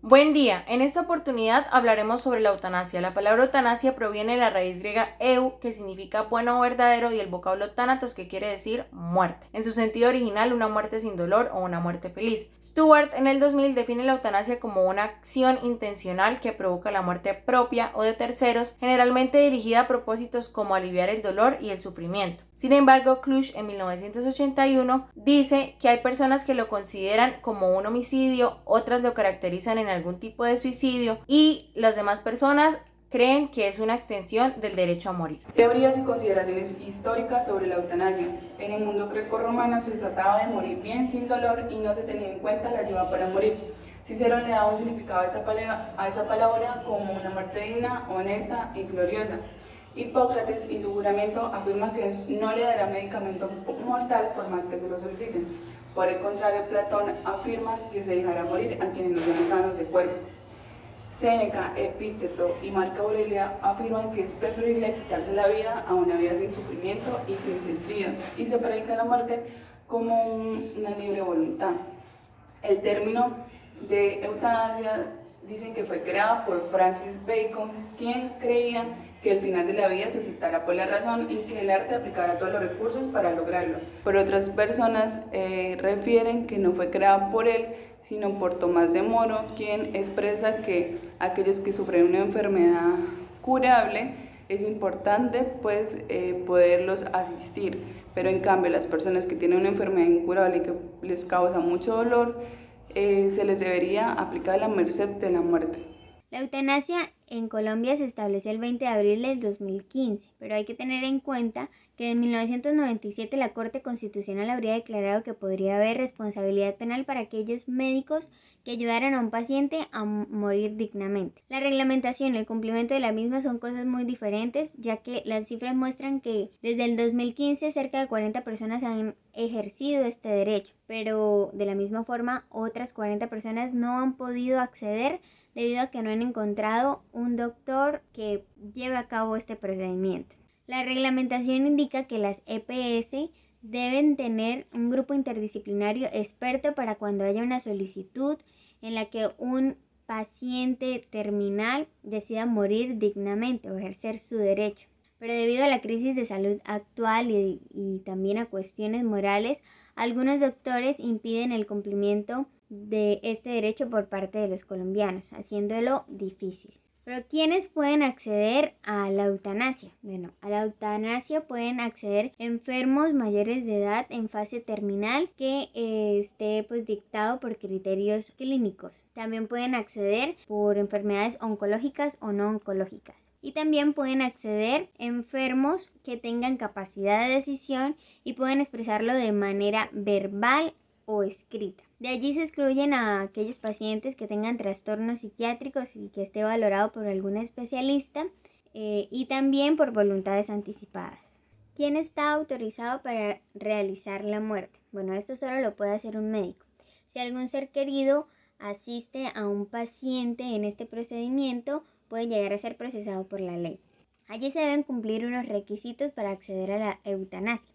Buen día, en esta oportunidad hablaremos sobre la eutanasia. La palabra eutanasia proviene de la raíz griega eu, que significa bueno o verdadero, y el vocablo thanatos, que quiere decir muerte. En su sentido original, una muerte sin dolor o una muerte feliz. Stewart en el 2000 define la eutanasia como una acción intencional que provoca la muerte propia o de terceros, generalmente dirigida a propósitos como aliviar el dolor y el sufrimiento. Sin embargo, Cluj en 1981 dice que hay personas que lo consideran como un homicidio, otras lo caracterizan en algún tipo de suicidio y las demás personas creen que es una extensión del derecho a morir. Teorías y consideraciones históricas sobre la eutanasia. En el mundo grecorromano se trataba de morir bien, sin dolor, y no se tenía en cuenta la ayuda para morir. Cicerón le daba un significado a esa palabra como una muerte digna, honesta y gloriosa. Hipócrates en su juramento afirma que no le dará medicamento mortal por más que se lo soliciten. Por el contrario, Platón afirma que se dejará morir a quienes no sean sanos de cuerpo. Séneca, Epíteto y Marco Aurelio afirman que es preferible quitarse la vida a una vida sin sufrimiento y sin sentido, y se predica la muerte como una libre voluntad. El término de eutanasia dicen que fue creado por Francis Bacon, quien creía que el final de la vida se aceptara por la razón y que el arte aplicara todos los recursos para lograrlo. Por otras personas refieren que no fue creado por él, sino por Tomás de Moro, quien expresa que aquellos que sufren una enfermedad curable es importante poderlos asistir, pero en cambio las personas que tienen una enfermedad incurable y que les causa mucho dolor, se les debería aplicar la merced de la muerte. La eutanasia en Colombia se estableció el 20 de abril del 2015, pero hay que tener en cuenta que en 1997 la Corte Constitucional habría declarado que podría haber responsabilidad penal para aquellos médicos que ayudaran a un paciente a morir dignamente. La reglamentación y el cumplimiento de la misma son cosas muy diferentes, ya que las cifras muestran que desde el 2015 cerca de 40 personas han ejercido este derecho, pero de la misma forma otras 40 personas no han podido acceder debido a que no han encontrado un doctor que lleve a cabo este procedimiento. La reglamentación indica que las EPS deben tener un grupo interdisciplinario experto para cuando haya una solicitud en la que un paciente terminal decida morir dignamente o ejercer su derecho. Pero debido a la crisis de salud actual y también a cuestiones morales, algunos doctores impiden el cumplimiento de este derecho por parte de los colombianos, haciéndolo difícil. Pero ¿quiénes pueden acceder a la eutanasia? Bueno, a la eutanasia pueden acceder enfermos mayores de edad en fase terminal que esté dictado por criterios clínicos. También pueden acceder por enfermedades oncológicas o no oncológicas. Y también pueden acceder enfermos que tengan capacidad de decisión y pueden expresarlo de manera verbal o escrita. De allí se excluyen a aquellos pacientes que tengan trastornos psiquiátricos y que esté valorado por algún especialista y también por voluntades anticipadas. ¿Quién está autorizado para realizar la muerte? Bueno, esto solo lo puede hacer un médico. Si algún ser querido asiste a un paciente en este procedimiento, puede llegar a ser procesado por la ley. Allí se deben cumplir unos requisitos para acceder a la eutanasia.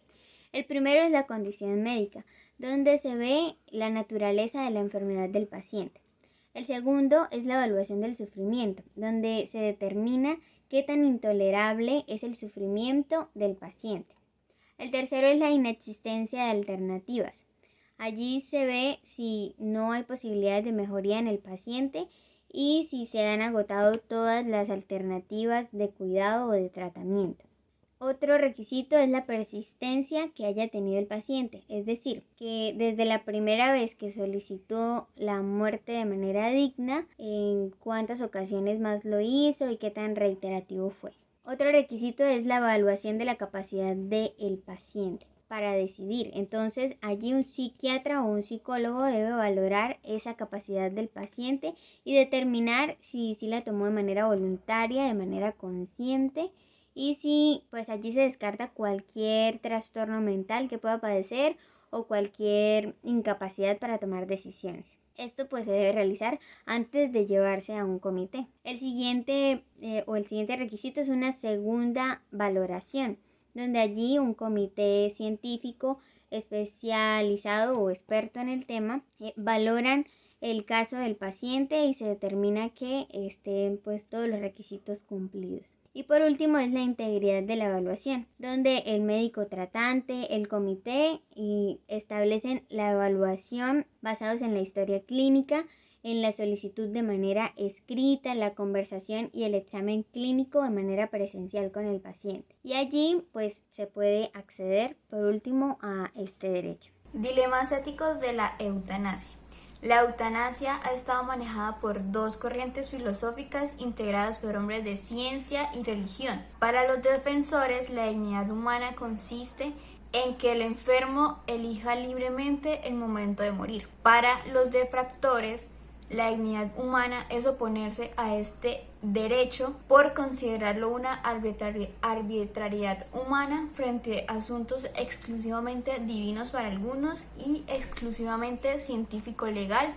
El primero es la condición médica, donde se ve la naturaleza de la enfermedad del paciente. El segundo es la evaluación del sufrimiento, donde se determina qué tan intolerable es el sufrimiento del paciente. El tercero es la inexistencia de alternativas. Allí se ve si no hay posibilidades de mejoría en el paciente y si se han agotado todas las alternativas de cuidado o de tratamiento. Otro requisito es la persistencia que haya tenido el paciente, es decir, que desde la primera vez que solicitó la muerte de manera digna, en cuántas ocasiones más lo hizo y qué tan reiterativo fue. Otro requisito es la evaluación de la capacidad del paciente para decidir. Entonces, allí un psiquiatra o un psicólogo debe valorar esa capacidad del paciente y determinar si la tomó de manera voluntaria, de manera consciente, y si allí se descarta cualquier trastorno mental que pueda padecer o cualquier incapacidad para tomar decisiones. Esto se debe realizar antes de llevarse a un comité. El siguiente requisito es una segunda valoración, donde allí un comité científico especializado o experto en el tema valoran el caso del paciente y se determina que estén pues todos los requisitos cumplidos. Y por último es la integridad de la evaluación, donde el médico tratante, el comité establecen la evaluación basados en la historia clínica, en la solicitud de manera escrita, la conversación y el examen clínico de manera presencial con el paciente. Y allí pues se puede acceder por último a este derecho. Dilemas éticos de la eutanasia. La eutanasia ha estado manejada por dos corrientes filosóficas integradas por hombres de ciencia y religión. Para los defensores, la dignidad humana consiste en que el enfermo elija libremente el momento de morir. Para los detractores, la dignidad humana es oponerse a este derecho por considerarlo una arbitrariedad humana frente a asuntos exclusivamente divinos para algunos y exclusivamente científico-legal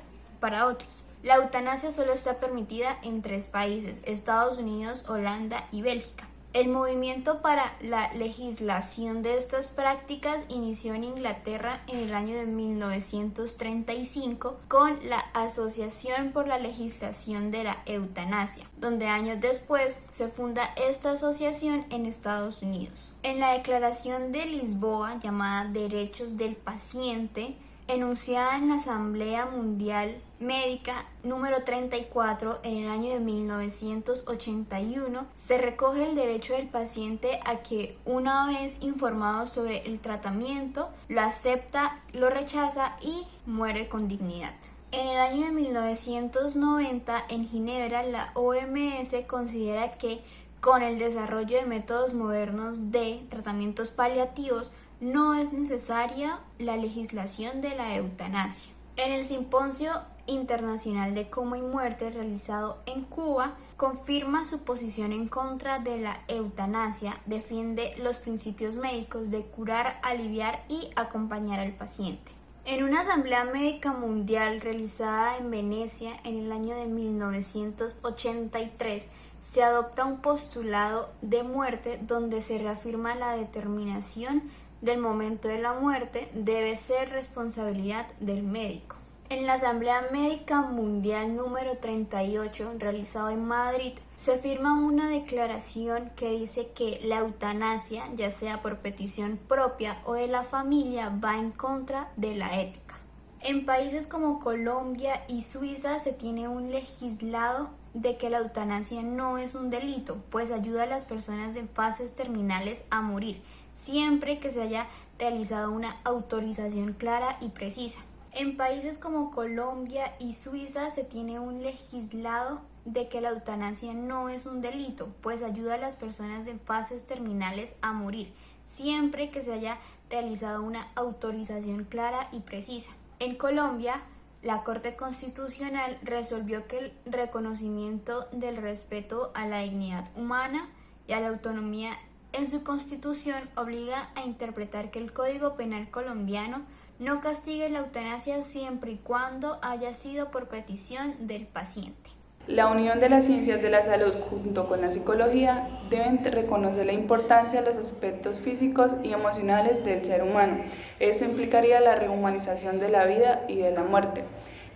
para otros. La eutanasia solo está permitida en 3 países: Estados Unidos, Holanda y Bélgica. El movimiento para la legislación de estas prácticas inició en Inglaterra en el año de 1935 con la Asociación por la Legislación de la Eutanasia, donde años después se funda esta asociación en Estados Unidos. En la Declaración de Lisboa, llamada Derechos del Paciente, enunciada en la Asamblea Mundial Médica número 34 en el año de 1981, se recoge el derecho del paciente a que, una vez informado sobre el tratamiento, lo acepta, lo rechaza y muere con dignidad. En el año de 1990, en Ginebra, la OMS considera que con el desarrollo de métodos modernos de tratamientos paliativos no es necesaria la legislación de la eutanasia. En el Simposio Internacional de Coma y Muerte realizado en Cuba, confirma su posición en contra de la eutanasia, defiende los principios médicos de curar, aliviar y acompañar al paciente. En una asamblea médica mundial realizada en Venecia en el año de 1983, se adopta un postulado de muerte donde se reafirma la determinación del momento de la muerte debe ser responsabilidad del médico. En la Asamblea Médica Mundial número 38, realizado en Madrid, se firma una declaración que dice que la eutanasia, ya sea por petición propia o de la familia, va en contra de la ética. En países como Colombia y Suiza se tiene un legislado de que la eutanasia no es un delito, pues ayuda a las personas en fases terminales a morir, siempre que se haya realizado una autorización clara y precisa. En países como Colombia y Suiza se tiene un legislado de que la eutanasia no es un delito, pues ayuda a las personas en fases terminales a morir, siempre que se haya realizado una autorización clara y precisa. En Colombia, la Corte Constitucional resolvió que el reconocimiento del respeto a la dignidad humana y a la autonomía en su Constitución obliga a interpretar que el Código Penal colombiano no castigue la eutanasia siempre y cuando haya sido por petición del paciente. La unión de las ciencias de la salud junto con la psicología deben reconocer la importancia de los aspectos físicos y emocionales del ser humano. Esto implicaría la rehumanización de la vida y de la muerte.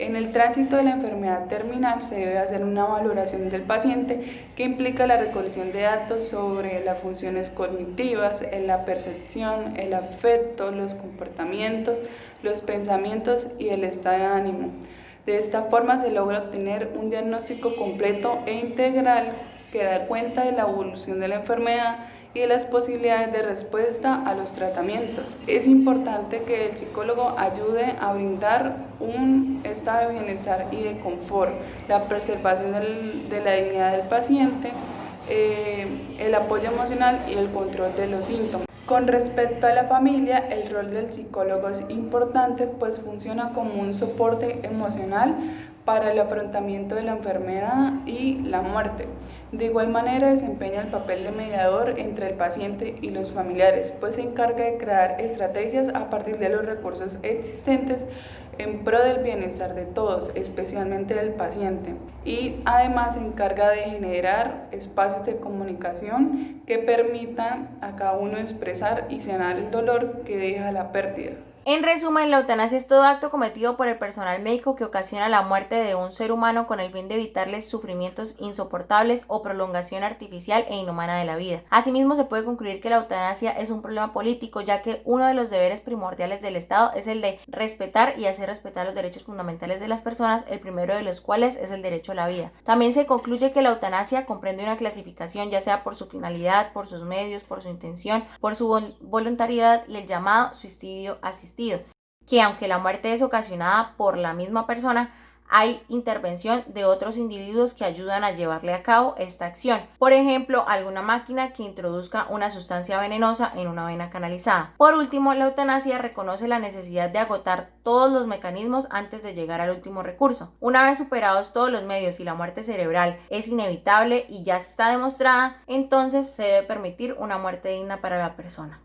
En el tránsito de la enfermedad terminal se debe hacer una valoración del paciente que implica la recolección de datos sobre las funciones cognitivas, la percepción, el afecto, los comportamientos, los pensamientos y el estado de ánimo. De esta forma se logra obtener un diagnóstico completo e integral que da cuenta de la evolución de la enfermedad y de las posibilidades de respuesta a los tratamientos. Es importante que el psicólogo ayude a brindar un estado de bienestar y de confort, la preservación de la dignidad del paciente, el apoyo emocional y el control de los síntomas. Con respecto a la familia, el rol del psicólogo es importante, pues funciona como un soporte emocional para el afrontamiento de la enfermedad y la muerte. De igual manera desempeña el papel de mediador entre el paciente y los familiares, pues se encarga de crear estrategias a partir de los recursos existentes en pro del bienestar de todos, especialmente del paciente. Y además se encarga de generar espacios de comunicación que permitan a cada uno expresar y sanar el dolor que deja la pérdida. En resumen, la eutanasia es todo acto cometido por el personal médico que ocasiona la muerte de un ser humano con el fin de evitarles sufrimientos insoportables o prolongación artificial e inhumana de la vida. Asimismo, se puede concluir que la eutanasia es un problema político, ya que uno de los deberes primordiales del Estado es el de respetar y hacer respetar los derechos fundamentales de las personas, el primero de los cuales es el derecho a la vida. También se concluye que la eutanasia comprende una clasificación, ya sea por su finalidad, por sus medios, por su intención, por su voluntariedad y el llamado suicidio asistido, que aunque la muerte es ocasionada por la misma persona, hay intervención de otros individuos que ayudan a llevarle a cabo esta acción. Por ejemplo, alguna máquina que introduzca una sustancia venenosa en una vena canalizada. Por último, la eutanasia reconoce la necesidad de agotar todos los mecanismos antes de llegar al último recurso. Una vez superados todos los medios y la muerte cerebral es inevitable y ya está demostrada, entonces se debe permitir una muerte digna para la persona.